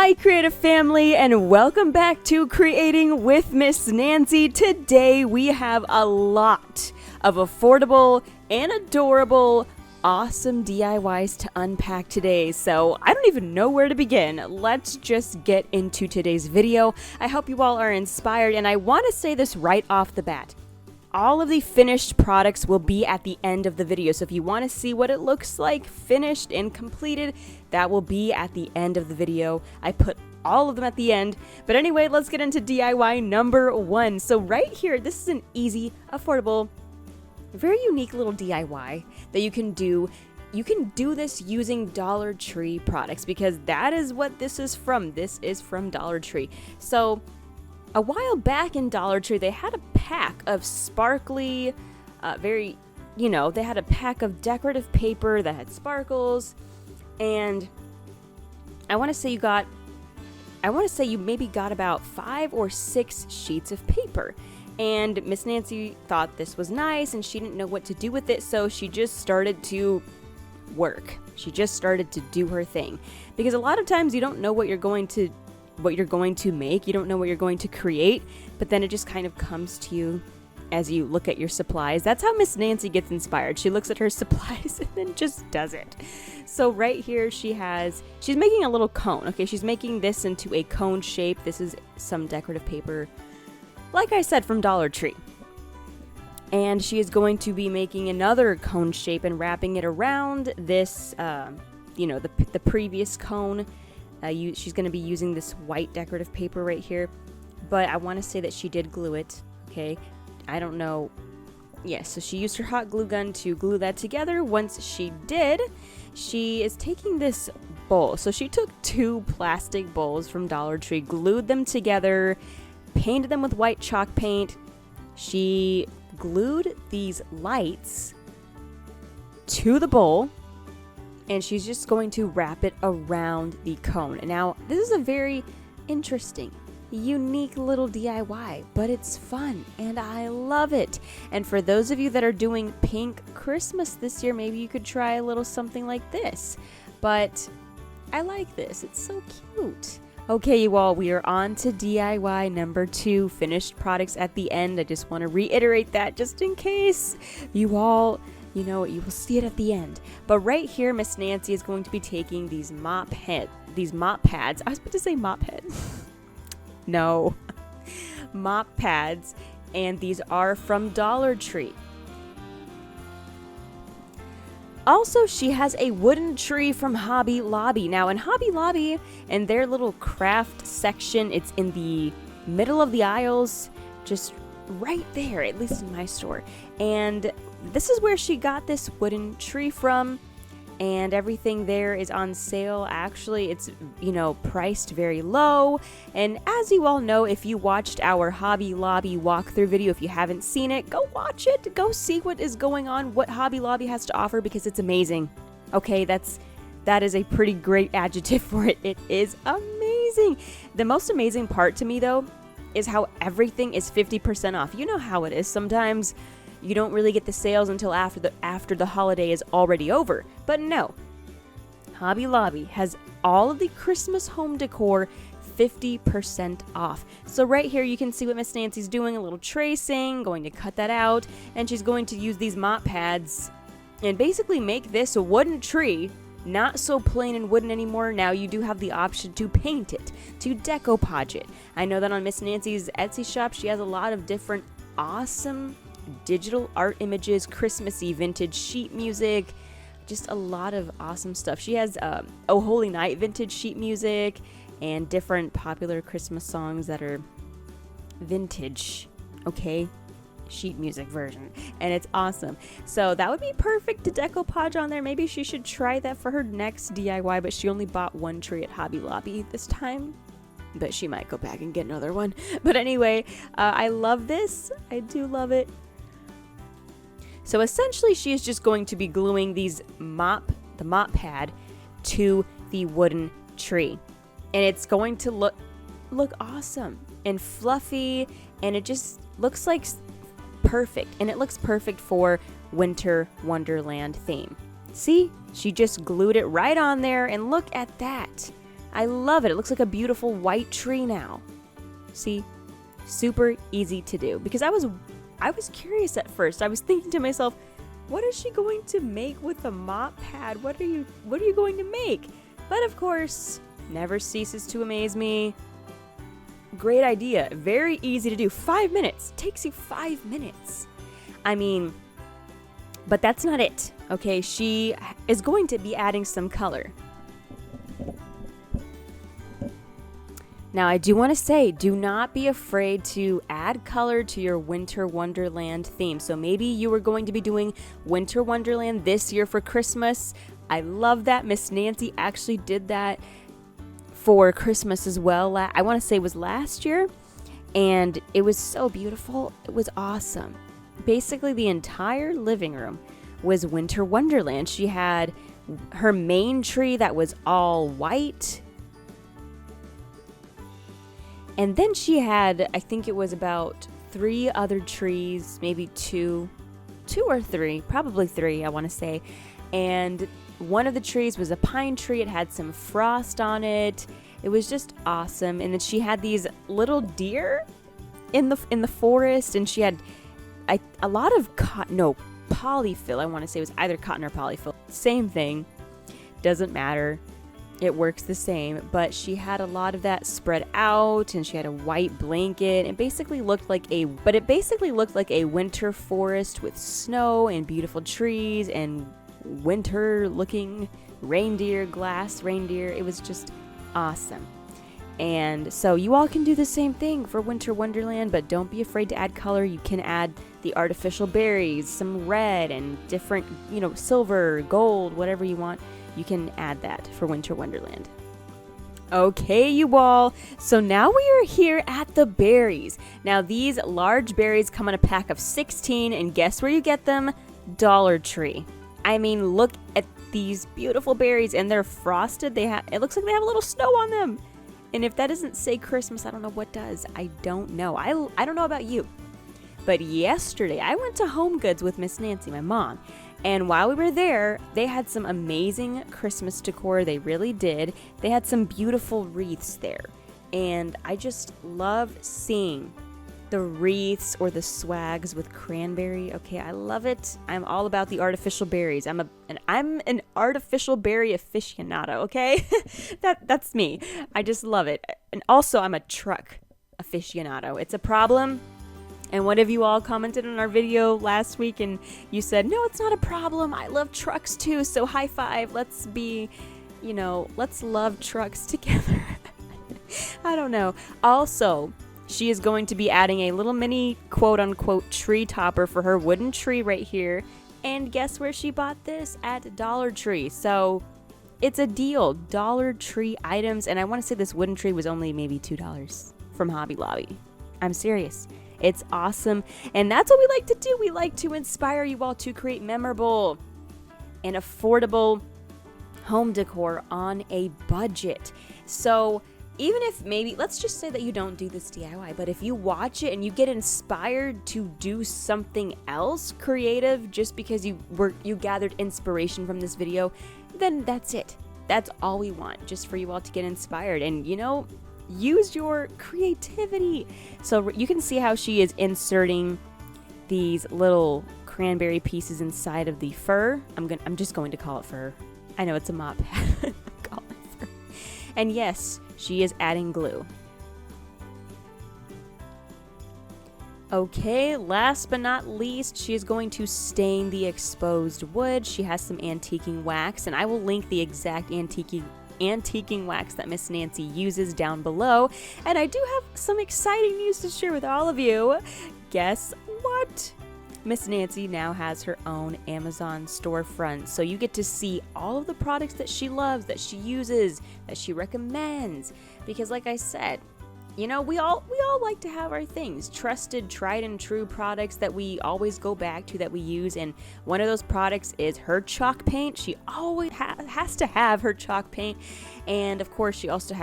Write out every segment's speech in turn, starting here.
Hi creative family, and welcome back to Creating with Miss Nancy. Today we have a lot of affordable and adorable awesome DIYs to unpack today, so I don't even know where to begin. Let's just get into today's video. I hope you all are inspired, and I want to say this right off the bat. All of the finished products will be at the end of the video, so if you want to see what it looks like finished and completed, that will be at the end of the video. I put all of them at the end. But anyway, let's get into DIY number 1. So right here, this is an easy, affordable, very unique little DIY that you can do. You can do this using Dollar Tree products because that is what this is from. This is from Dollar Tree. So a while back in Dollar Tree, they had a pack of sparkly, they had a pack of decorative paper that had sparkles, and I want to say you maybe got about 5 or 6 sheets of paper. And Miss Nancy thought this was nice, and she didn't know what to do with it, so she just started to work. She just started to do her thing, because a lot of times you don't know what you're going to make, you don't know what you're going to create, but then it just kind of comes to you as you look at your supplies. That's how Miss Nancy gets inspired. She looks at her supplies and then just does it. So right here she's making a little cone. Okay, she's making this into a cone shape. This is some decorative paper, like I said, from Dollar Tree. And she is going to be making another cone shape and wrapping it around this, the previous cone. She's going to be using this white decorative paper right here, but I want to say that she did glue it, okay? I don't know. Yes, so she used her hot glue gun to glue that together. Once she did, she is taking this bowl. So she took 2 plastic bowls from Dollar Tree, glued them together, painted them with white chalk paint. She glued these lights to the bowl, and she's just going to wrap it around the cone. Now, this is a very interesting, unique little DIY, but it's fun and I love it. And for those of you that are doing pink Christmas this year, maybe you could try a little something like this. But I like this. It's so cute. Okay, you all, we are on to DIY number 2, finished products at the end. I just want to reiterate that just in case you all, you will see it at the end. But right here, Miss Nancy is going to be taking these mop pads. I was about to say mop head. No. Mop pads, and these are from Dollar Tree. Also, she has a wooden tree from Hobby Lobby. Now, in Hobby Lobby, in their little craft section, it's in the middle of the aisles, just right there, at least in my store. And this is where she got this wooden tree from, and everything there is on sale. Actually, it's, priced very low. And as you all know, if you watched our Hobby Lobby walkthrough video, if you haven't seen it, go watch it. Go see what is going on, what Hobby Lobby has to offer, because it's amazing. Okay, that is a pretty great adjective for it. It is amazing. The most amazing part to me, though, is how everything is 50% off. You know how it is. Sometimes you don't really get the sales until after the holiday is already over. But no, Hobby Lobby has all of the Christmas home decor 50% off. So right here you can see what Miss Nancy's doing, a little tracing, going to cut that out, and she's going to use these mop pads and basically make this a wooden tree, not so plain and wooden anymore. Now you do have the option to paint it, to decoupage it. I know that on Miss Nancy's Etsy shop, she has a lot of different awesome digital art images, Christmassy vintage sheet music, just a lot of awesome stuff. She has Oh Holy Night vintage sheet music and different popular Christmas songs that are vintage, okay, sheet music version, and it's awesome. So that would be perfect to decoupage on there. Maybe she should try that for her next DIY, but she only bought 1 tree at Hobby Lobby this time, but she might go back and get another one. But anyway, I love this. I do love it. So essentially, she is just going to be gluing the mop pad to the wooden tree, and it's going to look awesome and fluffy, and it just looks like perfect, and it looks perfect for Winter Wonderland theme. See, she just glued it right on there, and look at that. I love it. It looks like a beautiful white tree now. See? Super easy to do. Because I was curious at first. I was thinking to myself, what is she going to make with a mop pad? What are you going to make? But of course, never ceases to amaze me. Great idea. Very easy to do. 5 minutes. Takes you 5 minutes. I mean, but that's not it. Okay, she is going to be adding some color. Now, I do want to say, do not be afraid to add color to your Winter Wonderland theme. So maybe you were going to be doing Winter Wonderland this year for Christmas. I love that. Miss Nancy actually did that for Christmas as well. I want to say it was last year, and it was so beautiful. It was awesome. Basically, the entire living room was Winter Wonderland. She had her main tree that was all white. And then she had, I think it was about 3 other trees, maybe two or three, probably 3, I want to say. And one of the trees was a pine tree. It had some frost on it. It was just awesome. And then she had these little deer in the forest, and she had a lot of polyfill. I want to say it was either cotton or polyfill. Same thing. Doesn't matter. It works the same, but she had a lot of that spread out, and she had a white blanket. It basically looked like a winter forest with snow and beautiful trees and winter-looking reindeer, glass reindeer. It was just awesome. And so you all can do the same thing for Winter Wonderland, but don't be afraid to add color. You can add the artificial berries, some red and different, silver, gold, whatever you want. You can add that for Winter Wonderland. Okay, you all. So now we are here at the berries. Now these large berries come in a pack of 16, and guess where you get them? Dollar Tree. I mean, look at these beautiful berries, and they're frosted. It looks like they have a little snow on them. And if that doesn't say Christmas, I don't know what does. I don't know. I don't know about you. But yesterday, I went to Home Goods with Miss Nancy, my mom. And while we were there, they had some amazing Christmas decor. They really did. They had some beautiful wreaths there. And I just love seeing the wreaths or the swags with cranberry. Okay, I love it. I'm all about the artificial berries. I'm an artificial berry aficionado, okay? That's me. I just love it. And also, I'm a truck aficionado. It's a problem. And one of you all commented on our video last week, and you said, no, it's not a problem. I love trucks too, so high five. Let's love trucks together. I don't know. Also, she is going to be adding a little mini quote-unquote tree topper for her wooden tree right here. And guess where she bought this? At Dollar Tree. So it's a deal. Dollar Tree items. And I want to say this wooden tree was only maybe $2 from Hobby Lobby. I'm serious. It's awesome. And that's what we like to do. We like to inspire you all to create memorable and affordable home decor on a budget. So even if maybe, let's just say that you don't do this DIY, but if you watch it and you get inspired to do something else creative just because you gathered inspiration from this video, then that's it. That's all we want, just for you all to get inspired. And use your creativity. So you can see how she is inserting these little cranberry pieces inside of the fur. I'm just going to call it fur. I know it's a mop pad. Call it fur. And yes, she is adding glue. Okay, last but not least, she is going to stain the exposed wood. She has some antiquing wax, and I will link the exact antiquing wax that Miss Nancy uses down below. And I do have some exciting news to share with all of you. Guess what? Miss Nancy now has her own Amazon storefront, so you get to see all of the products that she loves, that she uses, that she recommends. Because like I said, we all like to have our things, trusted, tried and true products that we always go back to, that we use. And one of those products is her chalk paint. She always has to have her chalk paint. And of course, she also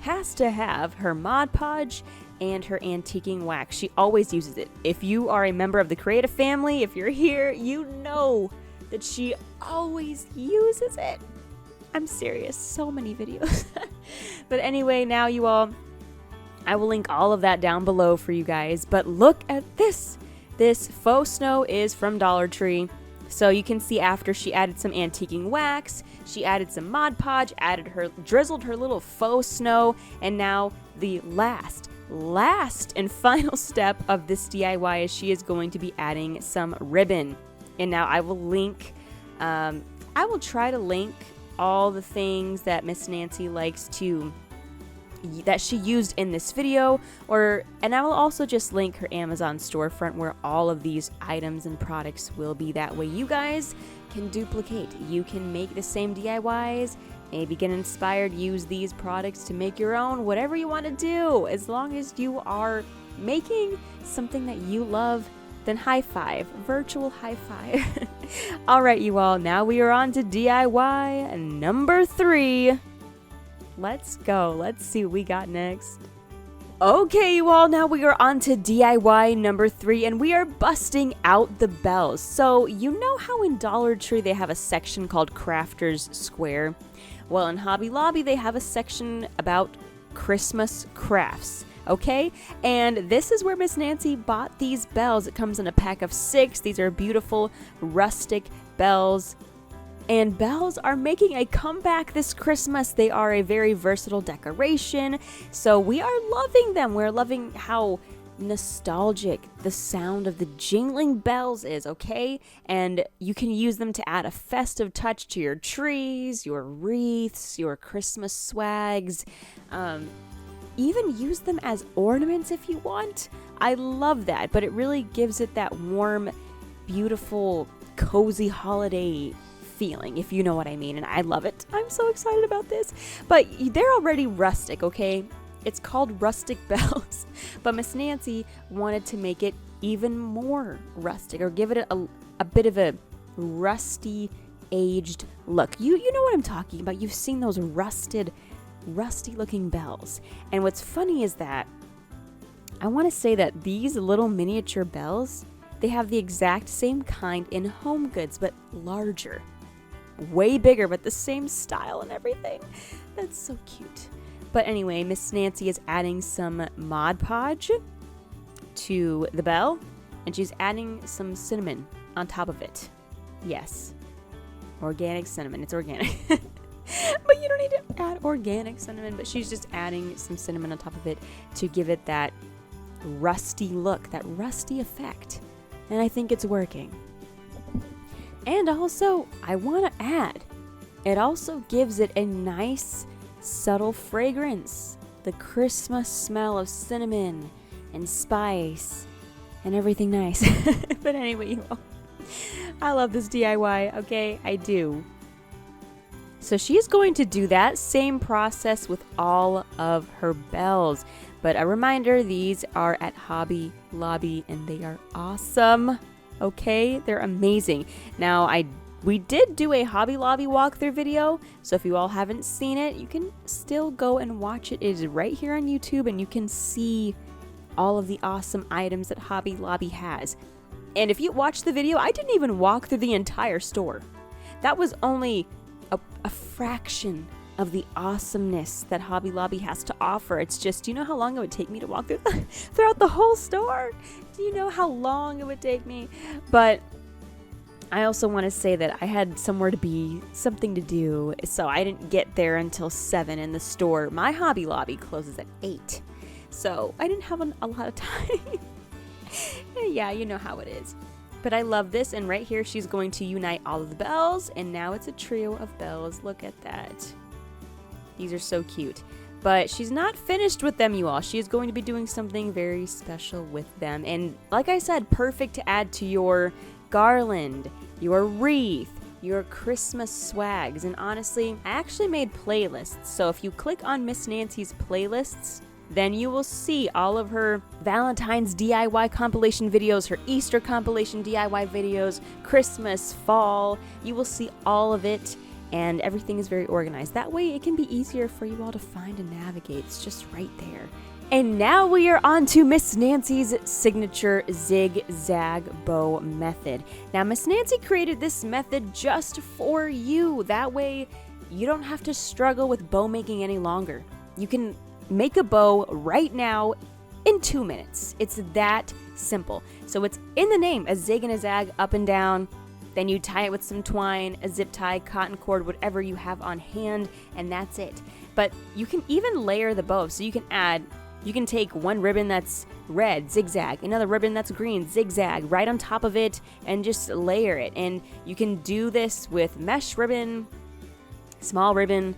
has to have her Mod Podge and her antiquing wax. She always uses it. If you are a member of the creative family, if you're here, you know that she always uses it. I'm serious. So many videos. But anyway, now you all, I will link all of that down below for you guys. But look at this. This faux snow is from Dollar Tree. So you can see after she added some antiquing wax, she added some Mod Podge, drizzled her little faux snow, and now the last and final step of this DIY is she is going to be adding some ribbon. And now I will link, I will try to link all the things that Miss Nancy likes that she used in this video, and I will also just link her Amazon storefront where all of these items and products will be. That way you guys can duplicate. You can make the same DIYs, maybe get inspired, use these products to make your own, whatever you want to do. As long as you are making something that you love, then high five, virtual high five. All right, you all, now we are on to DIY number 3. Let's go. Let's see what we got next. Okay, you all, now we are on to DIY number 3, and we are busting out the bells. So, you know how in Dollar Tree they have a section called Crafters Square? Well, in Hobby Lobby they have a section about Christmas crafts. Okay, and this is where Miss Nancy bought these bells. It comes in a pack of 6. These are beautiful rustic bells. And bells are making a comeback this Christmas. They are a very versatile decoration, so we are loving them. We're loving how nostalgic the sound of the jingling bells is, okay? And you can use them to add a festive touch to your trees, your wreaths, your Christmas swags. Even use them as ornaments if you want. I love that, but it really gives it that warm, beautiful, cozy holiday feeling, if you know what I mean, and I love it. I'm so excited about this. But they're already rustic, okay? It's called rustic bells, but Miss Nancy wanted to make it even more rustic, or give it a bit of a rusty, aged look. You know what I'm talking about. You've seen those rusty looking bells. And what's funny is that I want to say that these little miniature bells, they have the exact same kind in Home Goods, but larger. Way bigger, but the same style and everything. That's so cute. But anyway, Miss Nancy is adding some Mod Podge to the bell, and she's adding some cinnamon on top of it. Yes, organic cinnamon. It's organic. But you don't need to add organic cinnamon, but she's just adding some cinnamon on top of it to give it that rusty look, that rusty effect. And I think it's working. And also, I want to add, it also gives it a nice, subtle fragrance. The Christmas smell of cinnamon and spice and everything nice. But anyway, you all, I love this DIY, okay? I do. So she's going to do that same process with all of her bells. But a reminder, these are at Hobby Lobby and they are awesome. Okay, they're amazing. Now, we did do a Hobby Lobby walkthrough video, so if you all haven't seen it, you can still go and watch it. It is right here on YouTube, and you can see all of the awesome items that Hobby Lobby has. And if you watch the video, I didn't even walk through the entire store. That was only a fraction of the awesomeness that Hobby Lobby has to offer. It's just, do you know how long it would take me to walk throughout the whole store? Do you know how long it would take me? But I also want to say that I had somewhere to be, something to do, so I didn't get there until 7 in the store. My Hobby Lobby closes at 8, so I didn't have a lot of time. Yeah, you know how it is. But I love this, and right here she's going to unite all of the bells, and now it's a trio of bells. Look at that. These are so cute. But she's not finished with them, you all. She is going to be doing something very special with them. And like I said, perfect to add to your garland, your wreath, your Christmas swags. And honestly, I actually made playlists. So if you click on Miss Nancy's playlists, then you will see all of her Valentine's DIY compilation videos, her Easter compilation DIY videos, Christmas, fall. You will see all of it. And everything is very organized. That way it can be easier for you all to find and navigate. It's just right there. And now we are on to Miss Nancy's signature zigzag bow method. Now Miss Nancy created this method just for you. That way you don't have to struggle with bow making any longer. You can make a bow right now in 2 minutes. It's that simple. So it's in the name, a zig and a zag, up and down. Then you tie it with some twine, a zip tie, cotton cord, whatever you have on hand, and that's it. But you can even layer the bow. So you can take one ribbon that's red, zigzag, another ribbon that's green, zigzag, right on top of it, and just layer it. And you can do this with mesh ribbon, small ribbon,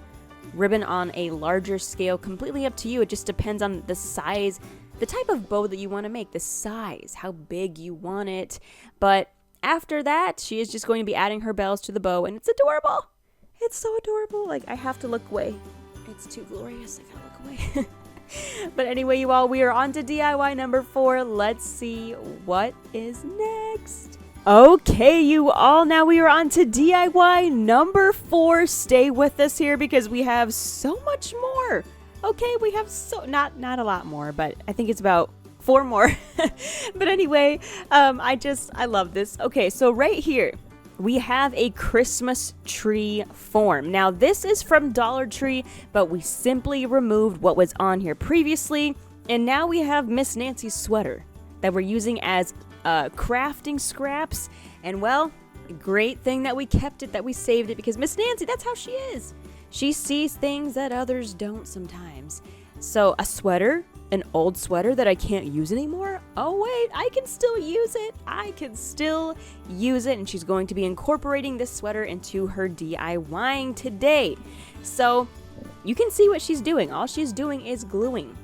ribbon on a larger scale, completely up to you. It just depends on the size, the type of bow that you want to make, the size, how big you want it. But after that, she is just going to be adding her bells to the bow, and it's adorable. It's so adorable. Like, I have to look away. It's too glorious. I gotta look away. But anyway, you all, we are on to DIY number 4. Let's see what is next. Okay, you all, now we are on to DIY number 4. Stay with us here because we have so much more. Okay, we have not a lot more, but I think it's about 4 more. But anyway, I love this. Okay, so right here, we have a Christmas tree form. Now, this is from Dollar Tree, but we simply removed what was on here previously, and now we have Miss Nancy's sweater that we're using as crafting scraps. And well, great thing that we kept it, that we saved it, because Miss Nancy, that's how she is. She sees things that others don't sometimes. So a sweater, an old sweater that I can't use anymore? Oh wait, I can still use it. And she's going to be incorporating this sweater into her DIYing today. So you can see what she's doing. All she's doing is gluing.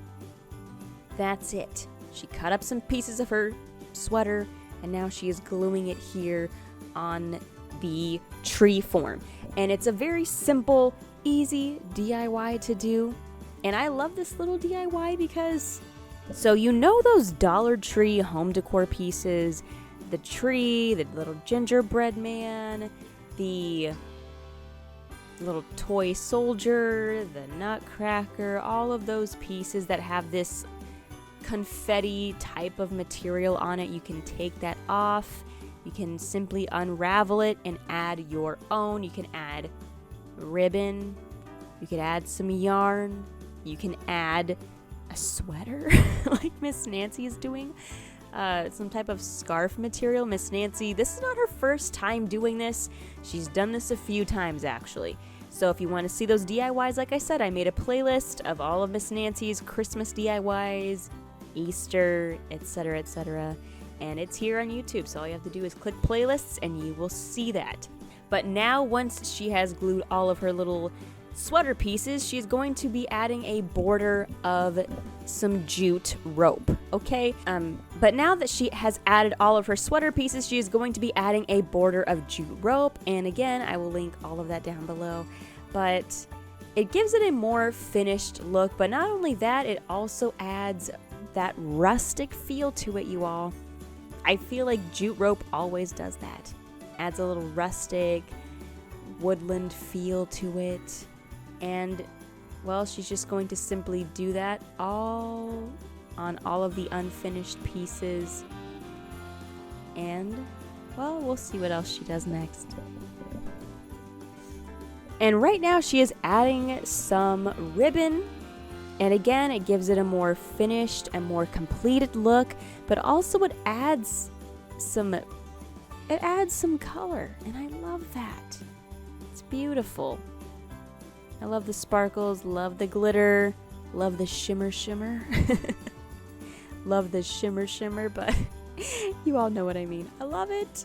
That's it. She cut up some pieces of her sweater, and now she is gluing it here on the tree form. And it's a very simple, easy DIY to do. And I love this little DIY because, so you know those Dollar Tree home decor pieces, the tree, the little gingerbread man, the little toy soldier, the nutcracker, all of those pieces that have this confetti type of material on it. You can take that off. You can simply unravel it and add your own. You can add ribbon. You could add some yarn. You can add a sweater like Miss Nancy is doing. Some type of scarf material. Miss Nancy, this is not her first time doing this. She's done this a few times actually. So if you want to see those DIYs, like I said, I made a playlist of all of Miss Nancy's Christmas DIYs, Easter, etc., etc. And it's here on YouTube. So all you have to do is click playlists and you will see that. But now once she has glued all of her little sweater pieces, she's going to be adding a border of some jute rope, okay? But now that she has added all of her sweater pieces, she is going to be adding a border of jute rope, and again, I will link all of that down below. But it gives it a more finished look, but not only that, it also adds that rustic feel to it, you all. I feel like jute rope always does that. Adds a little rustic, woodland feel to it. And, well, she's just going to simply do that all on all of the unfinished pieces. And, well, we'll see what else she does next. And right now she is adding some ribbon. And again, it gives it a more finished and more completed look, but also it adds some color. And I love that. It's beautiful. I love the sparkles, love the glitter, love the shimmer shimmer. Love the shimmer shimmer, but you all know what I mean. I love it.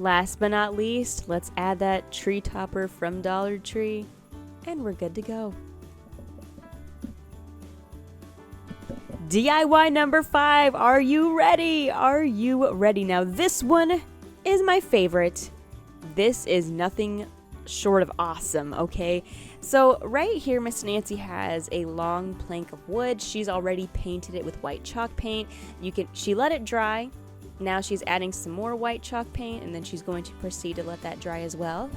Last but not least, let's add that tree topper from Dollar Tree, and we're good to go. DIY number 5. Are you ready? Are you ready? Now, this one is my favorite. This is nothing short of awesome, okay? So right here, Miss Nancy has a long plank of wood. She's already painted it with white chalk paint. She let it dry. Now she's adding some more white chalk paint, and then she's going to proceed to let that dry as well.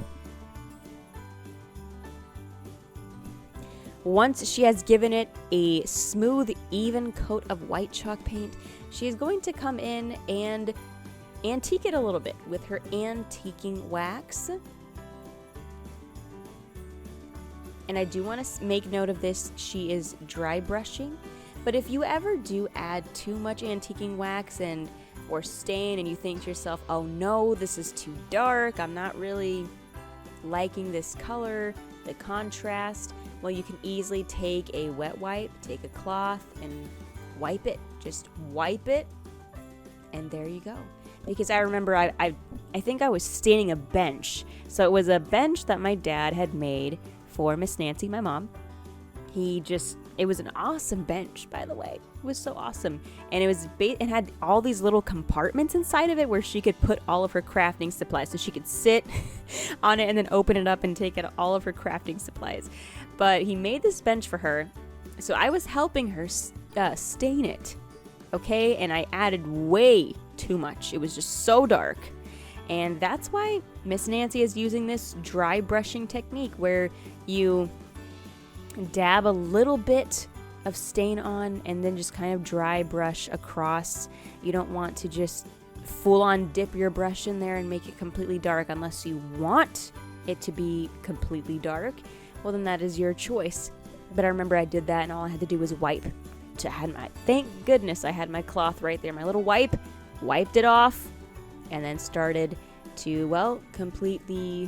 Once she has given it a smooth, even coat of white chalk paint, she is going to come in and antique it a little bit with her antiquing wax. And I do want to make note of this, she is dry brushing. But if you ever do add too much antiquing wax or stain and you think to yourself, oh no, this is too dark, I'm not really liking this color, the contrast, well, you can easily take a wet wipe, take a cloth, and wipe it. Just wipe it, and there you go. Because I remember I think I was staining a bench. So it was a bench that my dad had made for Miss Nancy, my mom. It was an awesome bench, by the way. It was so awesome. And it had all these little compartments inside of it where she could put all of her crafting supplies. So she could sit on it and then open it up and take out all of her crafting supplies. But he made this bench for her. So I was helping her stain it. Okay? And I added way too much. It was just so dark. And that's why Miss Nancy is using this dry brushing technique where you dab a little bit of stain on and then just kind of dry brush across. You don't want to just full on dip your brush in there and make it completely dark unless you want it to be completely dark. Well, then that is your choice. But I remember I did that and all I had to do was wipe. Thank goodness I had my cloth right there, my little wipe, wiped it off, and then started to, well, complete the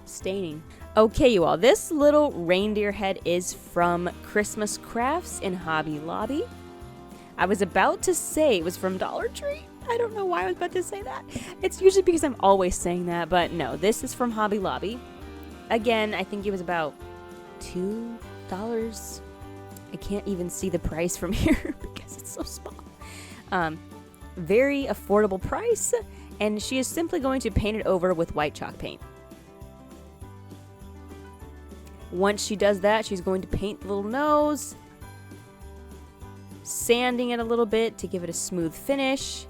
staining. Okay, you all, this little reindeer head is from Christmas Crafts in Hobby Lobby. I was about to say it was from Dollar Tree. I don't know why I was about to say that. It's usually because I'm always saying that, but no, this is from Hobby Lobby. Again, I think it was about $2. I can't even see the price from here because it's so small. Very affordable price, and she is simply going to paint it over with white chalk paint. Once she does that, she's going to paint the little nose, sanding it a little bit to give it a smooth finish.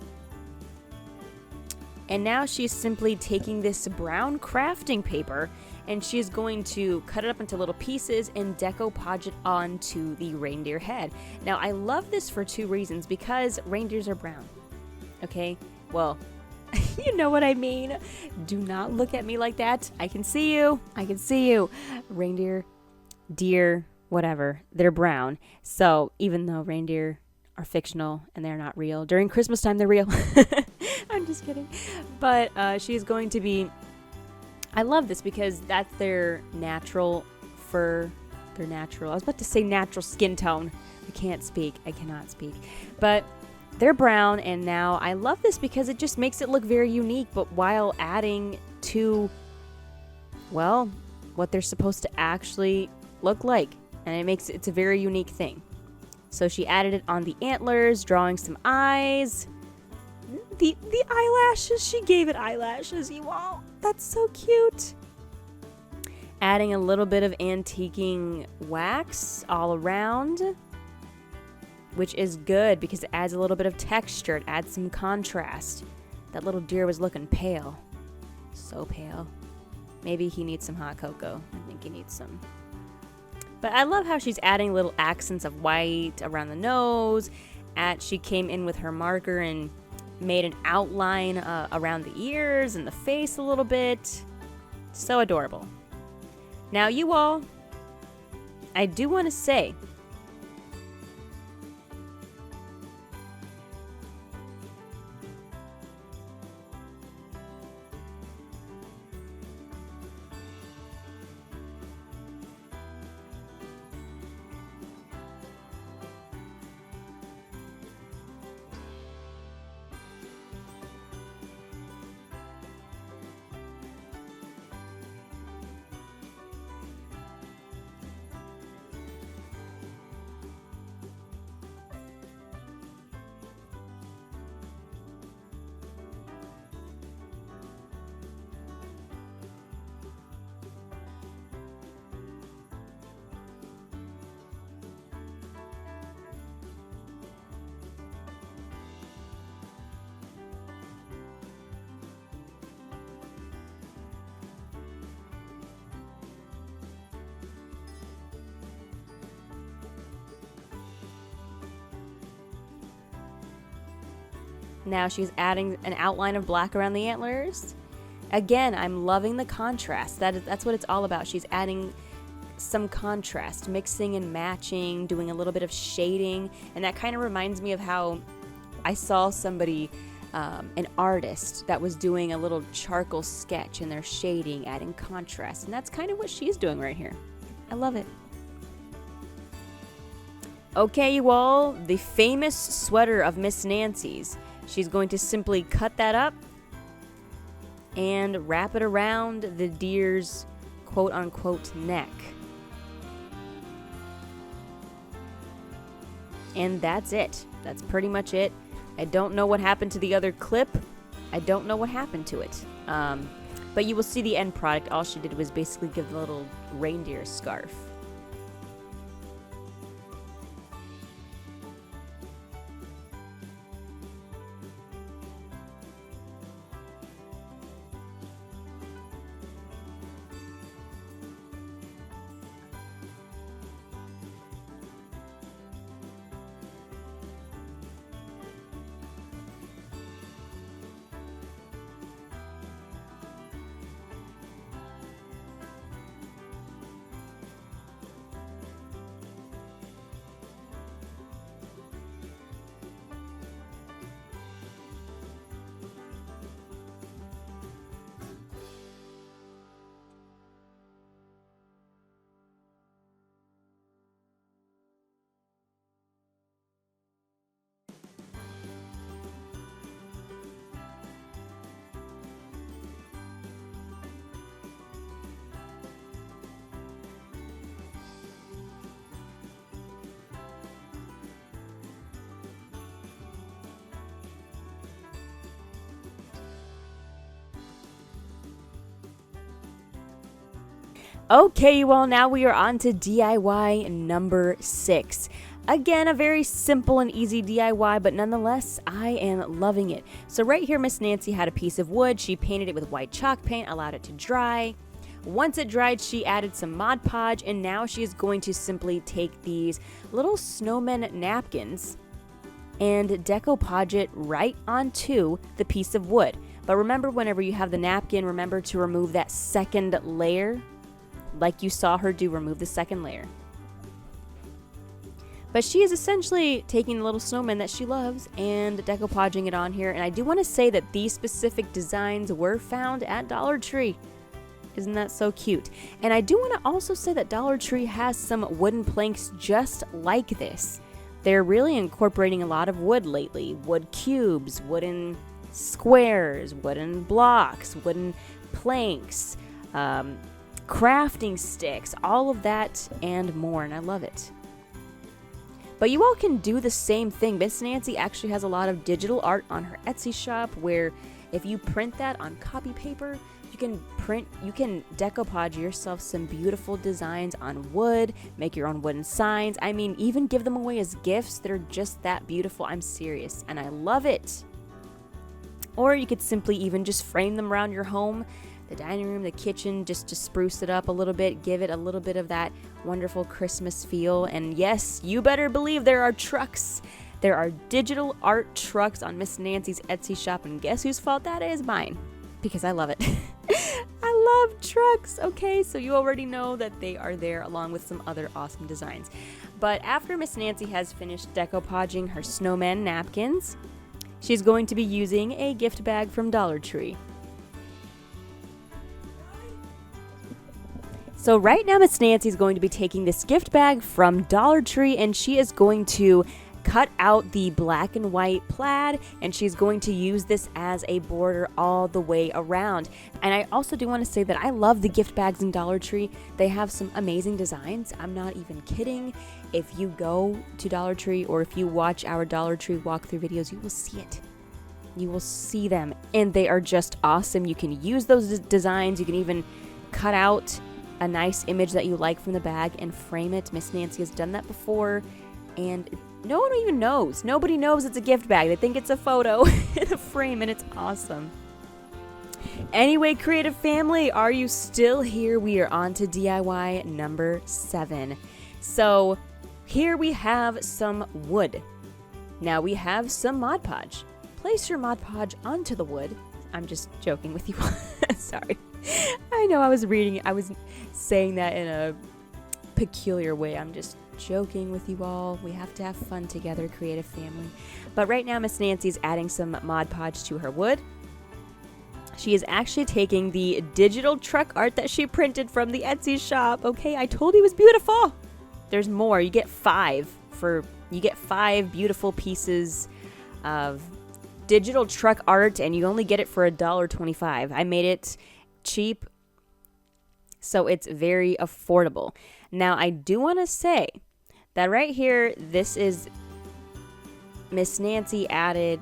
And now she's simply taking this brown crafting paper and she's going to cut it up into little pieces and decoupage it onto the reindeer head. Now, I love this for 2 reasons, because reindeers are brown. Okay? Well, you know what I mean. Do not look at me like that. I can see you. I can see you. Reindeer, deer, whatever. They're brown. So even though reindeer are fictional and they're not real, during Christmas time they're real. I'm just kidding. But she's going to be... I love this because that's their natural fur. Their natural... I was about to say natural skin tone. I can't speak. I cannot speak. But... they're brown, and now I love this because it just makes it look very unique, but while adding to, well, what they're supposed to actually look like. And it's a very unique thing. So she added it on the antlers, drawing some eyes. The eyelashes, she gave it eyelashes, you all. That's so cute. Adding a little bit of antiquing wax all around, which is good because it adds a little bit of texture. It adds some contrast. That little deer was looking pale. So pale. Maybe he needs some hot cocoa. I think he needs some. But I love how she's adding little accents of white around the nose. She came in with her marker and made an outline around the ears and the face a little bit. So adorable. Now, you all, I do want to say, Now she's adding an outline of black around the antlers. Again, I'm loving the contrast. That's what it's all about. She's adding some contrast, mixing and matching, doing a little bit of shading. And that kind of reminds me of how I saw somebody, an artist, that was doing a little charcoal sketch and they're shading, adding contrast. And that's kind of what she's doing right here. I love it. Okay, you all, the famous sweater of Miss Nancy's. She's going to simply cut that up and wrap it around the deer's quote-unquote neck. And that's it. That's pretty much it. I don't know what happened to the other clip. I don't know what happened to it. But you will see the end product. All she did was basically give the little reindeer scarf. Okay, well, now we are on to DIY number 6. Again, a very simple and easy DIY, but nonetheless, I am loving it. So right here, Miss Nancy had a piece of wood. She painted it with white chalk paint, allowed it to dry. Once it dried, she added some Mod Podge, and now she is going to simply take these little snowman napkins and decoupage it right onto the piece of wood. But remember, whenever you have the napkin, remember to remove that second layer. Like you saw her do, remove the second layer. But she is essentially taking the little snowman that she loves and decoupaging it on here. And I do want to say that these specific designs were found at Dollar Tree. Isn't that so cute? And I do want to also say that Dollar Tree has some wooden planks just like this. They're really incorporating a lot of wood lately. Wood cubes, wooden squares, wooden blocks, wooden planks, crafting sticks, all of that and more, and I love it. But you all can do the same thing. Miss Nancy actually has a lot of digital art on her Etsy shop where if you print that on copy paper, you can decoupage yourself some beautiful designs on wood, make your own wooden signs. I mean, even give them away as gifts. They're just that beautiful. I'm serious, and I love it. Or you could simply even just frame them around your home, the dining room, the kitchen, just to spruce it up a little bit, give it a little bit of that wonderful Christmas feel. And yes, you better believe there are trucks. There are digital art trucks on Miss Nancy's Etsy shop, and guess whose fault that is? Mine, because I love it. I love trucks, okay? So you already know that they are there along with some other awesome designs. But after Miss Nancy has finished decoupaging her snowman napkins, she's going to be using a gift bag from Dollar Tree. So right now, Miss Nancy is going to be taking this gift bag from Dollar Tree, and she is going to cut out the black and white plaid, and she's going to use this as a border all the way around. And I also do want to say that I love the gift bags in Dollar Tree. They have some amazing designs. I'm not even kidding. If you go to Dollar Tree or if you watch our Dollar Tree walkthrough videos, you will see it. You will see them, and they are just awesome. You can use those designs. You can even cut out a nice image that you like from the bag and frame it. Miss Nancy has done that before, and no one even knows. Nobody knows it's a gift bag. They think it's a photo in a frame, and it's awesome. Anyway, creative family, are you still here? We are on to DIY number 7. So here we have some wood. Now we have some Mod Podge. place your Mod Podge onto the wood. I'm just joking with you. Sorry. I know I was saying that in a peculiar way. I'm just joking with you all. We have to have fun together, create a family. But right now, Miss Nancy's adding some Mod Podge to her wood. She is actually taking the digital truck art that she printed from the Etsy shop. Okay, I told you it was beautiful. There's more. You get 5 beautiful pieces of digital truck art, and you only get it for $1.25. I made it cheap, so it's very affordable. Now, I do want to say that right here, this is Miss Nancy added.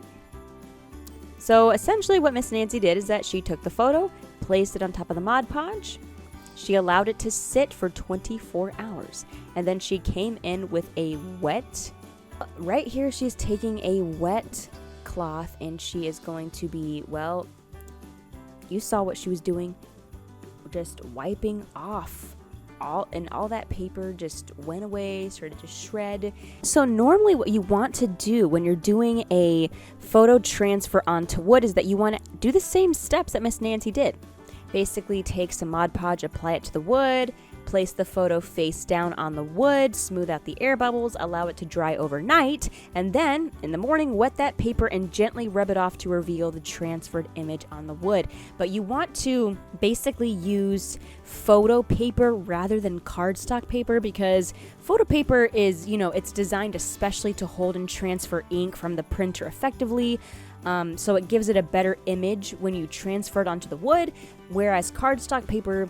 So essentially what Miss Nancy did is that she took the photo, placed it on top of the Mod Podge. She allowed it to sit for 24 hours. And then she came in with a wet. Right here, she's taking a wet cloth and she is going to be, well, you saw what she was doing. Just wiping off all that paper just went away, started to shred. So normally what you want to do when you're doing a photo transfer onto wood is that you want to do the same steps that Miss Nancy did. Basically take some Mod Podge, apply it to the wood, place the photo face down on the wood, smooth out the air bubbles, allow it to dry overnight, and then in the morning wet that paper and gently rub it off to reveal the transferred image on the wood. But you want to basically use photo paper rather than cardstock paper, because photo paper is, it's designed especially to hold and transfer ink from the printer effectively. So it gives it a better image when you transfer it onto the wood, whereas cardstock paper,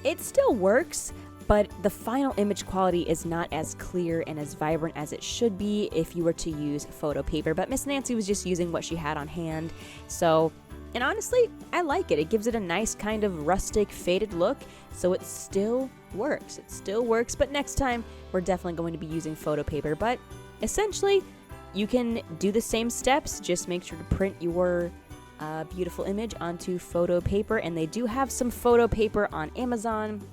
it still works, but the final image quality is not as clear and as vibrant as it should be if you were to use photo paper. But Miss Nancy was just using what she had on hand. So, and honestly, I like it. It gives it a nice kind of rustic, faded look, so it still works. It still works, but next time we're definitely going to be using photo paper. But essentially, you can do the same steps, just make sure to print your beautiful image onto photo paper, and they do have some photo paper on Amazon,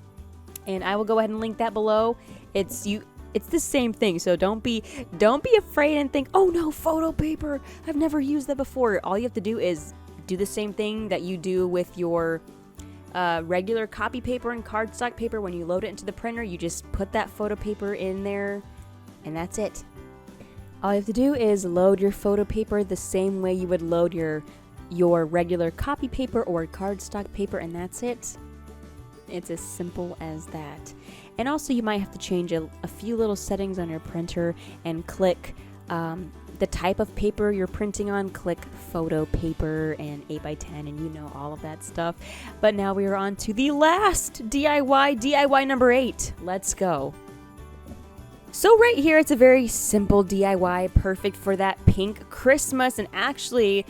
and I will go ahead and link that below. It's the same thing, so don't be afraid and think, oh no, photo paper, I've never used that before. All you have to do is do the same thing that you do with your regular copy paper and cardstock paper. When you load it into the printer, you just put that photo paper in there, and that's it. All you have to do is load your photo paper the same way you would load your regular copy paper or cardstock paper, and that's it. It's as simple as that. And also you might have to change a few little settings on your printer and click the type of paper you're printing on, click photo paper and 8x10 and all of that stuff. But now we are on to the last DIY number 8. Let's go. So right here, it's a very simple DIY, perfect for that pink Christmas. And actually,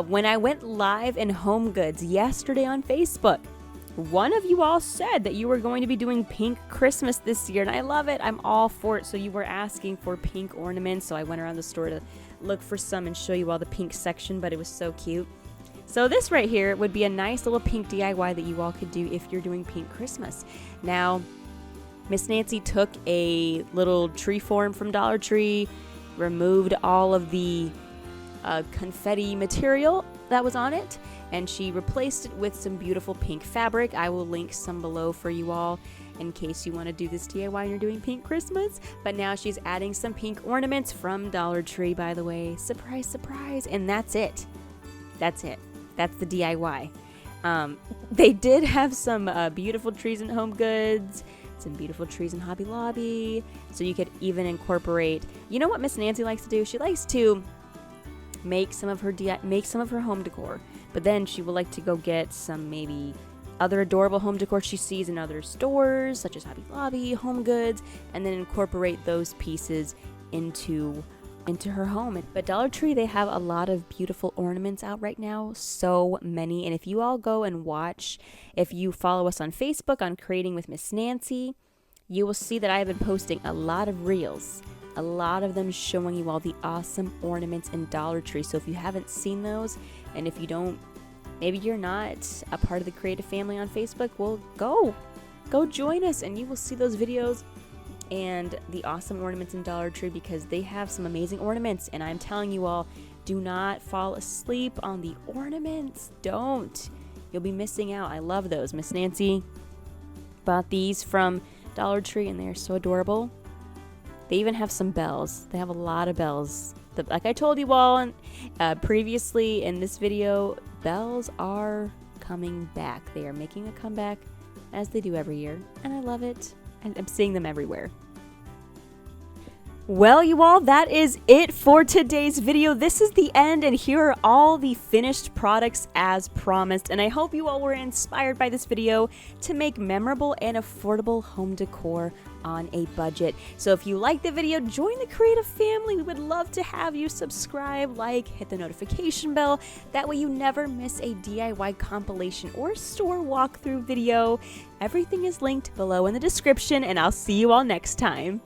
when I went live in Home Goods yesterday on Facebook, one of you all said that you were going to be doing pink Christmas this year, and I love it. I'm all for it. So you were asking for pink ornaments, so I went around the store to look for some and show you all the pink section, but it was so cute. So this right here would be a nice little pink DIY that you all could do if you're doing pink Christmas. Now, Miss Nancy took a little tree form from Dollar Tree, removed all of the confetti material that was on it, and she replaced it with some beautiful pink fabric. I will link some below for you all in case you want to do this DIY and you're doing pink Christmas. But now she's adding some pink ornaments from Dollar Tree, by the way. Surprise, surprise. And that's it. That's it. That's the DIY. They did have some beautiful trees in Home Goods, some beautiful trees in Hobby Lobby, so you could even incorporate, you know what Miss Nancy likes to do? She likes to make some of her home decor, but then she will like to go get some maybe other adorable home decor she sees in other stores, such as Hobby Lobby, Home Goods, and then incorporate those pieces into her home. But Dollar Tree, they have a lot of beautiful ornaments out right now, so many. And if you all go and watch, if you follow us on Facebook on Creating with Miss Nancy, you will see that I have been posting a lot of reels, a lot of them showing you all the awesome ornaments in Dollar Tree. So if you haven't seen those, and if you don't, maybe you're not a part of the creative family on Facebook, well, go join us and you will see those videos and the awesome ornaments in Dollar Tree, because they have some amazing ornaments. And I'm telling you all, Do not fall asleep on the ornaments. Don't. You'll be missing out. I love those. Miss Nancy bought these from Dollar Tree, and they're so adorable. They even have some bells. They have a lot of bells. Like I told you all previously in this video, bells are coming back. They are making a comeback, as they do every year, and I love it. And I'm seeing them everywhere. Well, you all, that is it for today's video. This is the end, and here are all the finished products as promised. And I hope you all were inspired by this video to make memorable and affordable home decor on a budget. So if you like the video, join the creative family. We would love to have you subscribe, like, hit the notification bell. That way you never miss a DIY compilation or store walkthrough video. Everything is linked below in the description, and I'll see you all next time.